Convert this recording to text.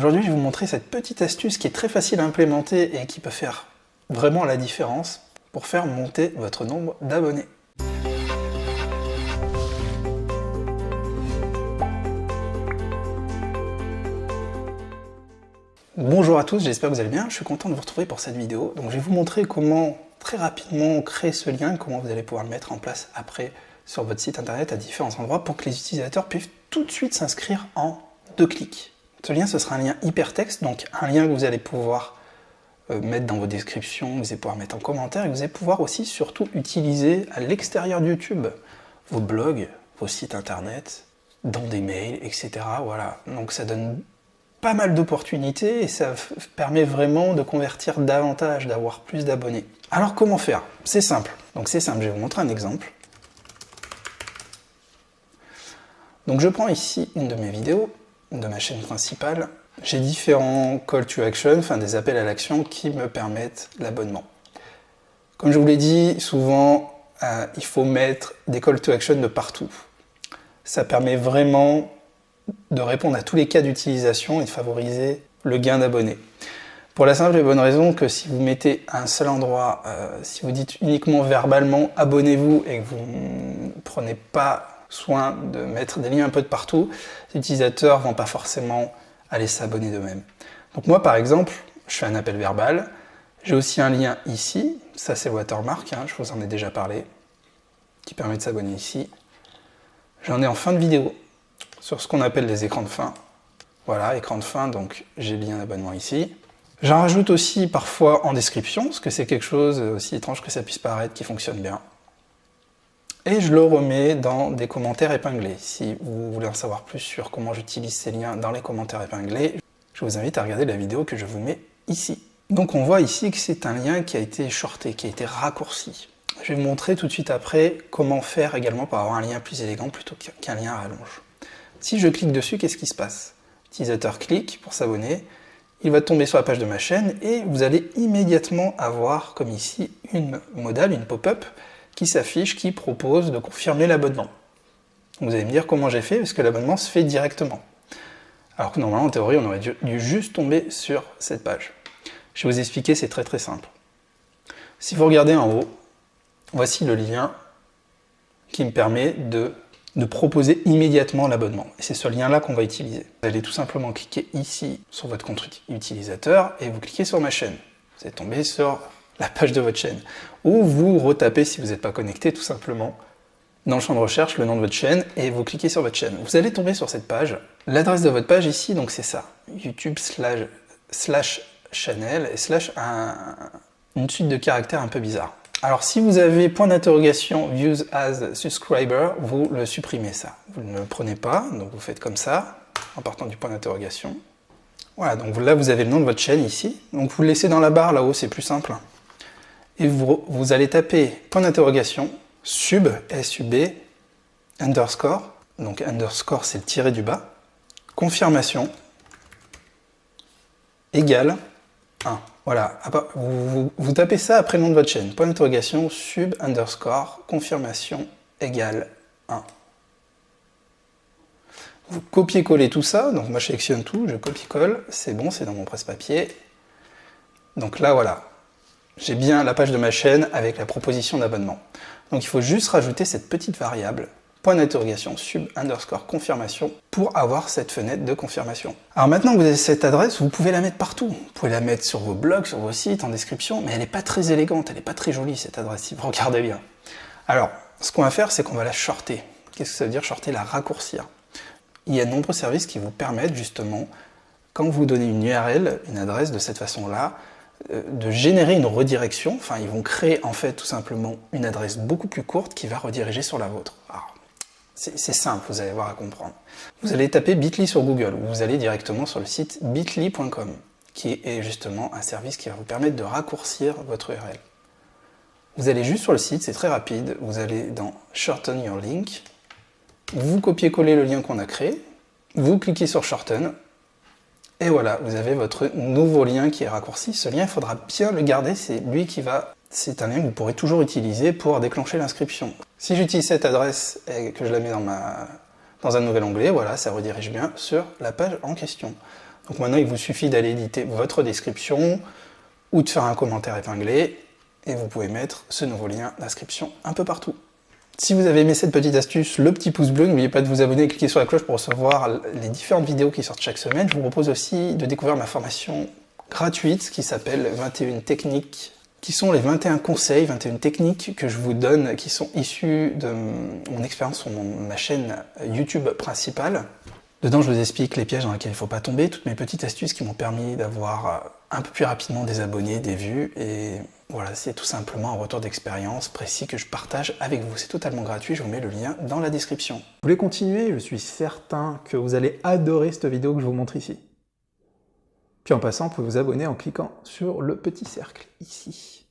Aujourd'hui, je vais vous montrer cette petite astuce qui est très facile à implémenter et qui peut faire vraiment la différence pour faire monter votre nombre d'abonnés. Bonjour à tous, j'espère que vous allez bien, je suis content de vous retrouver pour cette vidéo. Donc je vais vous montrer comment très rapidement créer ce lien, comment vous allez pouvoir le mettre en place après sur votre site internet à différents endroits pour que les utilisateurs puissent tout de suite s'inscrire en 2 clics. Ce lien, ce sera un lien hypertexte, donc un lien que vous allez pouvoir mettre dans vos descriptions, que vous allez pouvoir mettre en commentaire, et que vous allez pouvoir aussi surtout utiliser à l'extérieur de YouTube, vos blogs, vos sites internet, dans des mails, etc. Voilà, donc ça donne pas mal d'opportunités et ça permet vraiment de convertir davantage, d'avoir plus d'abonnés. Alors comment faire? C'est simple. Donc c'est simple, je vais vous montrer un exemple. Donc je prends ici une de mes vidéos de ma chaîne principale. J'ai différents call to action, enfin des appels à l'action qui me permettent l'abonnement. Comme je vous l'ai dit, souvent il faut mettre des call to action de partout. Ça permet vraiment de répondre à tous les cas d'utilisation et de favoriser le gain d'abonnés. Pour la simple et bonne raison que si vous mettez à un seul endroit, si vous dites uniquement verbalement abonnez-vous et que vous ne prenez pas soin de mettre des liens un peu de partout, les utilisateurs ne vont pas forcément aller s'abonner d'eux-mêmes. Donc moi par exemple, je fais un appel verbal, j'ai aussi un lien ici, ça c'est le watermark, je vous en ai déjà parlé, qui permet de s'abonner ici. J'en ai en fin de vidéo, sur ce qu'on appelle les écrans de fin. Voilà, écran de fin, donc j'ai le lien d'abonnement ici. J'en rajoute aussi parfois en description, parce que c'est quelque chose, aussi étrange que ça puisse paraître, qui fonctionne bien. Et je le remets dans des commentaires épinglés. Si vous voulez en savoir plus sur comment j'utilise ces liens dans les commentaires épinglés, je vous invite à regarder la vidéo que je vous mets ici. Donc on voit ici que c'est un lien qui a été shorté, qui a été raccourci. Je vais vous montrer tout de suite après comment faire également pour avoir un lien plus élégant plutôt qu'un lien à rallonge. Si je clique dessus, qu'est-ce qui se passe? L'utilisateur clique pour s'abonner, il va tomber sur la page de ma chaîne et vous allez immédiatement avoir, comme ici, une modale, une pop-up qui s'affiche, qui propose de confirmer l'abonnement. Vous allez me dire comment j'ai fait, parce que l'abonnement se fait directement. Alors que normalement, en théorie, on aurait dû juste tomber sur cette page. Je vais vous expliquer, c'est très très simple. Si vous regardez en haut, voici le lien qui me permet de proposer immédiatement l'abonnement. Et c'est ce lien-là qu'on va utiliser. Vous allez tout simplement cliquer ici sur votre compte utilisateur et vous cliquez sur ma chaîne. Vous allez tomber sur la page de votre chaîne. Ou vous retapez, si vous n'êtes pas connecté, tout simplement dans le champ de recherche, le nom de votre chaîne, et vous cliquez sur votre chaîne. Vous allez tomber sur cette page. L'adresse de votre page ici, donc c'est ça. YouTube / channel et / une suite de caractères un peu bizarre. Alors si vous avez point d'interrogation Views as subscriber, vous le supprimez ça. Vous ne le prenez pas, donc vous faites comme ça, en partant du point d'interrogation. Voilà, donc là vous avez le nom de votre chaîne ici. Donc vous le laissez dans la barre là-haut, c'est plus simple. Et vous allez taper point d'interrogation, sub, SUB, underscore. Donc underscore c'est le tiré du bas. Confirmation, égale 1. Voilà, vous tapez ça après le nom de votre chaîne. Point d'interrogation, sub, underscore, confirmation, égale 1. Vous copiez-collez tout ça, donc moi je sélectionne tout, je copie-colle, c'est bon, c'est dans mon presse-papier. Donc là voilà, j'ai bien la page de ma chaîne avec la proposition d'abonnement. Donc il faut juste rajouter cette petite variable, point d'interrogation, sub, underscore, confirmation, pour avoir cette fenêtre de confirmation. Alors maintenant que vous avez cette adresse, vous pouvez la mettre partout. Vous pouvez la mettre sur vos blogs, sur vos sites, en description, mais elle n'est pas très élégante, elle n'est pas très jolie cette adresse, si vous regardez bien. Alors, ce qu'on va faire, c'est qu'on va la shorter. Qu'est-ce que ça veut dire shorter? La raccourcir. Il y a de nombreux services qui vous permettent justement, quand vous donnez une URL, une adresse de cette façon-là, de générer une redirection. Enfin, ils vont créer en fait tout simplement une adresse beaucoup plus courte qui va rediriger sur la vôtre. C'est simple, vous allez voir à comprendre. Vous allez taper Bitly sur Google, ou vous allez directement sur le site bitly.com, qui est justement un service qui va vous permettre de raccourcir votre URL. Vous allez juste sur le site, c'est très rapide, vous allez dans Shorten Your Link, vous copiez-collez le lien qu'on a créé, vous cliquez sur Shorten, et voilà, vous avez votre nouveau lien qui est raccourci. Ce lien, il faudra bien le garder, c'est lui qui va... C'est un lien que vous pourrez toujours utiliser pour déclencher l'inscription. Si j'utilise cette adresse et que je la mets dans un nouvel onglet, voilà, ça redirige bien sur la page en question. Donc maintenant, il vous suffit d'aller éditer votre description ou de faire un commentaire épinglé et vous pouvez mettre ce nouveau lien d'inscription un peu partout. Si vous avez aimé cette petite astuce, le petit pouce bleu, n'oubliez pas de vous abonner et cliquer sur la cloche pour recevoir les différentes vidéos qui sortent chaque semaine. Je vous propose aussi de découvrir ma formation gratuite qui s'appelle 21 techniques, qui sont les 21 conseils, 21 techniques que je vous donne, qui sont issus de mon expérience sur ma chaîne YouTube principale. Dedans, je vous explique les pièges dans lesquels il ne faut pas tomber, toutes mes petites astuces qui m'ont permis d'avoir un peu plus rapidement des abonnés, des vues, et voilà, c'est tout simplement un retour d'expérience précis que je partage avec vous. C'est totalement gratuit, je vous mets le lien dans la description. Vous voulez continuer? Je suis certain que vous allez adorer cette vidéo que je vous montre ici. Puis en passant, vous pouvez vous abonner en cliquant sur le petit cercle ici.